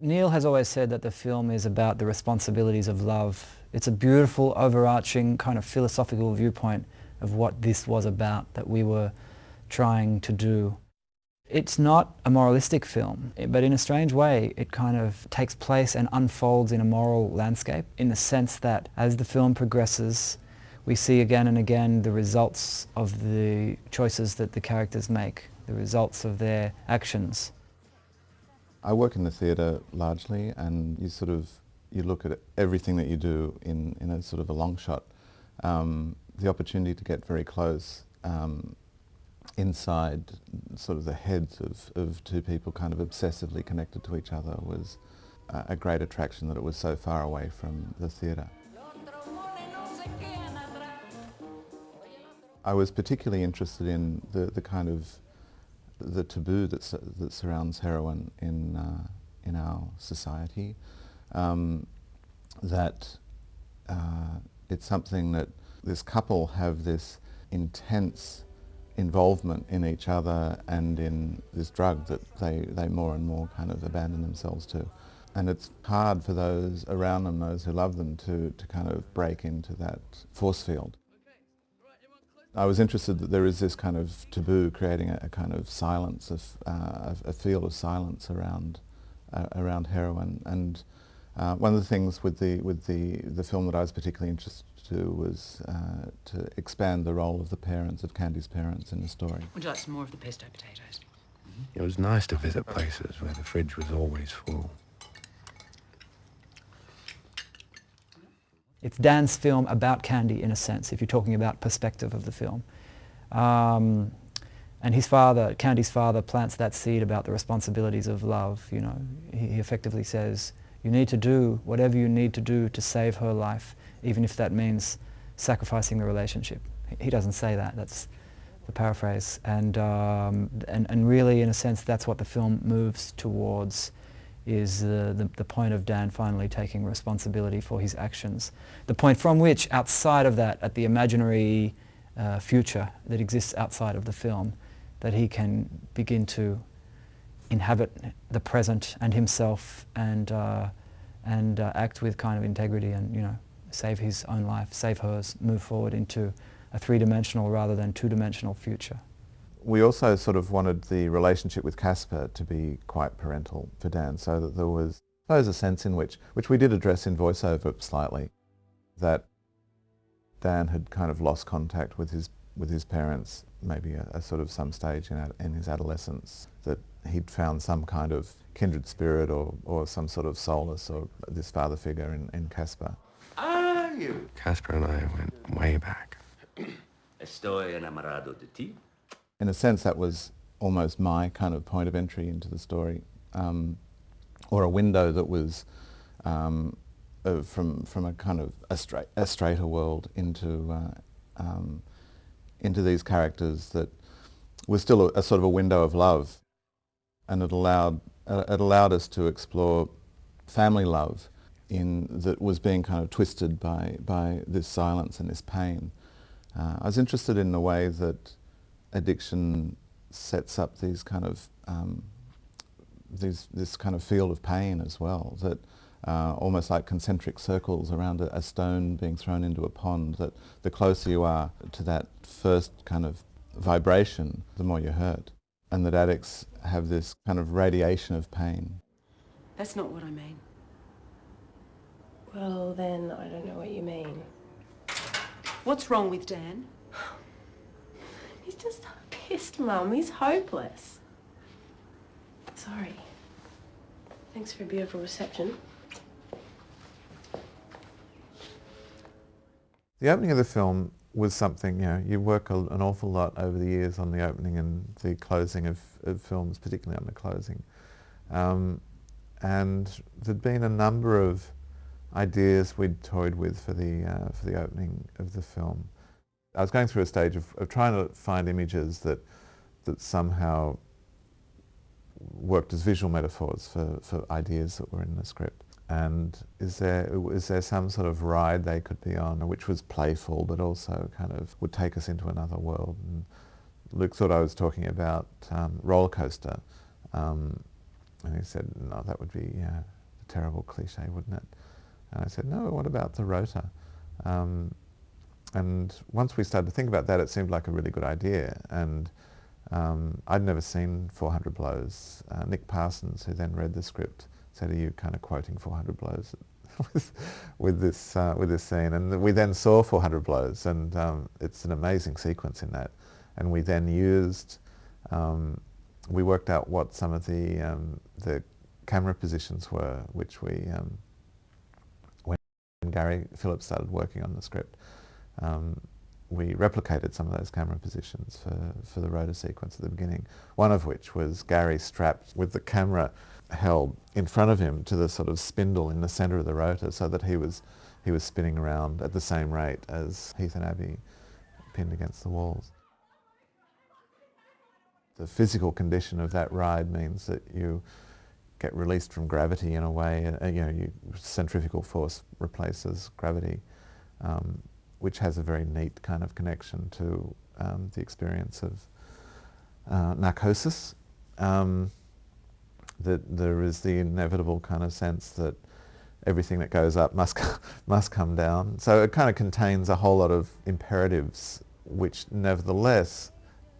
Neil has always said that the film is about the responsibilities of love. It's a beautiful, overarching kind of philosophical viewpoint of what this was about, that we were trying to do. It's not a moralistic film, but in a strange way it kind of takes place and unfolds in a moral landscape, in the sense that as the film progresses we see again and again the results of the choices that the characters make, the results of their actions. I work in the theatre largely, and you look at everything that you do in a sort of a long shot. The opportunity to get very close inside sort of the heads of two people kind of obsessively connected to each other was a great attraction, that it was so far away from the theatre. I was particularly interested in the kind of the taboo that surrounds heroin in our society. That it's something that this couple have this intense involvement in each other and in this drug that they more and more kind of abandon themselves to. And it's hard for those around them, those who love them, to kind of break into that force field. I was interested that there is this kind of taboo creating a kind of silence, a field of silence around heroin. And one of the things with the film that I was particularly interested to was to expand the role of the parents, of Candy's parents in the story. Would you like some more of the pesto potatoes? It was nice to visit places where the fridge was always full. It's Dan's film about Candy, in a sense, if you're talking about perspective of the film. And his father, Candy's father, plants that seed about the responsibilities of love. You know, he effectively says, you need to do whatever you need to do to save her life, even if that means sacrificing the relationship. He doesn't say that, that's the paraphrase. And really, in a sense, that's what the film moves towards, is the point of Dan finally taking responsibility for his actions. The point from which, outside of that, at the imaginary future that exists outside of the film, that he can begin to inhabit the present and himself and act with kind of integrity and, you know, save his own life, save hers, move forward into a three-dimensional rather than two-dimensional future. We also sort of wanted the relationship with Casper to be quite parental for Dan, so that there was a sense in which we did address in voiceover slightly, that Dan had kind of lost contact with his parents, maybe a sort of some stage in his adolescence, that he'd found some kind of kindred spirit or some sort of solace, or this father figure in Casper. Are you? Casper and I went way back. Estoy enamorado de ti. In a sense, that was almost my kind of point of entry into the story, or a window that was from a kind of a straighter world into these characters that was still a sort of a window of love, and it allowed us to explore family love that was being kind of twisted by this silence and this pain. I was interested in the way that addiction sets up these kind of this kind of field of pain as well, that almost like concentric circles around a stone being thrown into a pond, that the closer you are to that first kind of vibration, the more you hurt, and that addicts have this kind of radiation of pain. That's not what I mean. Well, then I don't know what you mean. What's wrong with Dan? He's just pissed, Mum. He's hopeless. Sorry. Thanks for a beautiful reception. The opening of the film was something, you know, you work an awful lot over the years on the opening and the closing of films, particularly on the closing. And there'd been a number of ideas we'd toyed with for the opening of the film. I was going through a stage of trying to find images that somehow worked as visual metaphors for ideas that were in the script. And is there some sort of ride they could be on, which was playful but also kind of would take us into another world? And Luke thought I was talking about roller coaster, And he said, no, that would be a terrible cliche, wouldn't it? And I said, no, what about the rotor? And once we started to think about that, it seemed like a really good idea. And I'd never seen 400 Blows. Nick Parsons, who then read the script, said, are you kind of quoting 400 Blows with this scene? And we then saw 400 Blows, and it's an amazing sequence in that. And we then used, we worked out what some of the camera positions were, which we, when Gary Phillips started working on the script, we replicated some of those camera positions for the rotor sequence at the beginning. One of which was Gary strapped with the camera held in front of him to the sort of spindle in the centre of the rotor, so that he was spinning around at the same rate as Heath and Abby pinned against the walls. The physical condition of that ride means that you get released from gravity in a way. Centrifugal force replaces gravity, which has a very neat kind of connection to the experience of narcosis. That there is the inevitable kind of sense that everything that goes up must come down. So it kind of contains a whole lot of imperatives which nevertheless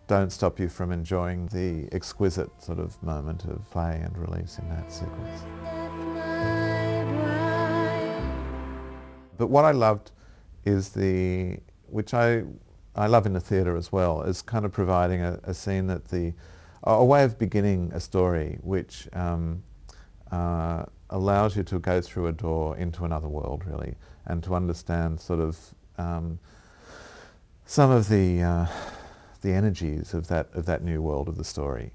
don't stop you from enjoying the exquisite sort of moment of play and release in that sequence. But what I loved is which I love in the theatre as well, is kind of providing a scene that a way of beginning a story which allows you to go through a door into another world, really, and to understand sort of some of the energies of that new world of the story.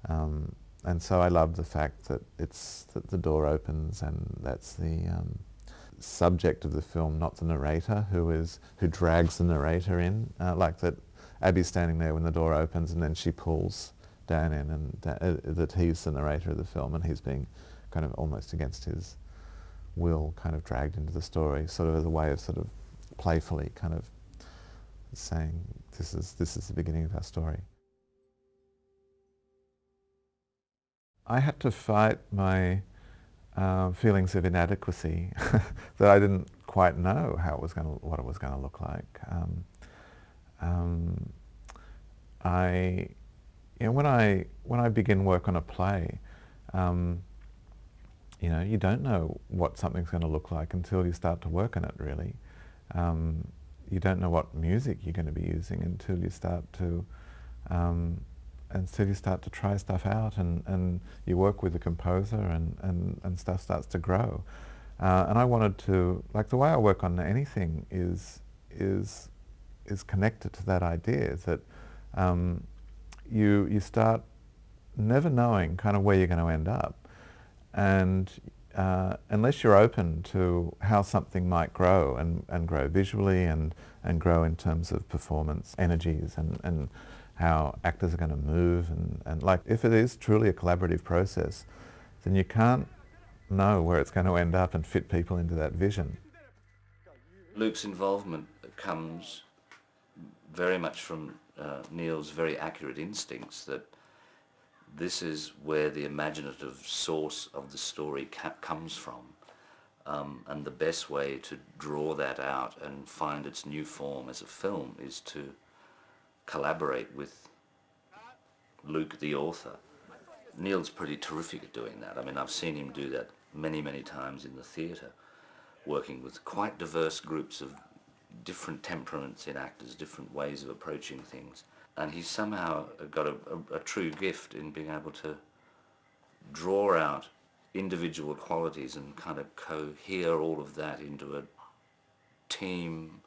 And so I love the fact that that the door opens, and that's the subject of the film, not the narrator, who drags the narrator in, like that Abby's standing there when the door opens, and then she pulls Dan in, and that he's the narrator of the film, and he's being kind of almost against his will kind of dragged into the story, sort of as a way of sort of playfully kind of saying, this is the beginning of our story. I had to fight my feelings of inadequacy that I didn't quite know what it was going to look like. When I begin work on a play, you don't know what something's going to look like until you start to work on it, really. You don't know what music you're going to be using until you start to try stuff out, and you work with the composer, and stuff starts to grow. And I wanted to, like, the way I work on anything is connected to that idea that you start never knowing kind of where you're going to end up, and unless you're open to how something might grow and grow visually and grow in terms of performance energies and how actors are going to move, and like, if it is truly a collaborative process, then you can't know where it's going to end up and fit people into that vision. Luke's involvement comes very much from Neil's very accurate instincts that this is where the imaginative source of the story comes from, and the best way to draw that out and find its new form as a film is to collaborate with Luke, the author. Neil's pretty terrific at doing that. I mean, I've seen him do that many, many times in the theatre, working with quite diverse groups of different temperaments in actors, different ways of approaching things. And he's somehow got a true gift in being able to draw out individual qualities and kind of cohere all of that into a team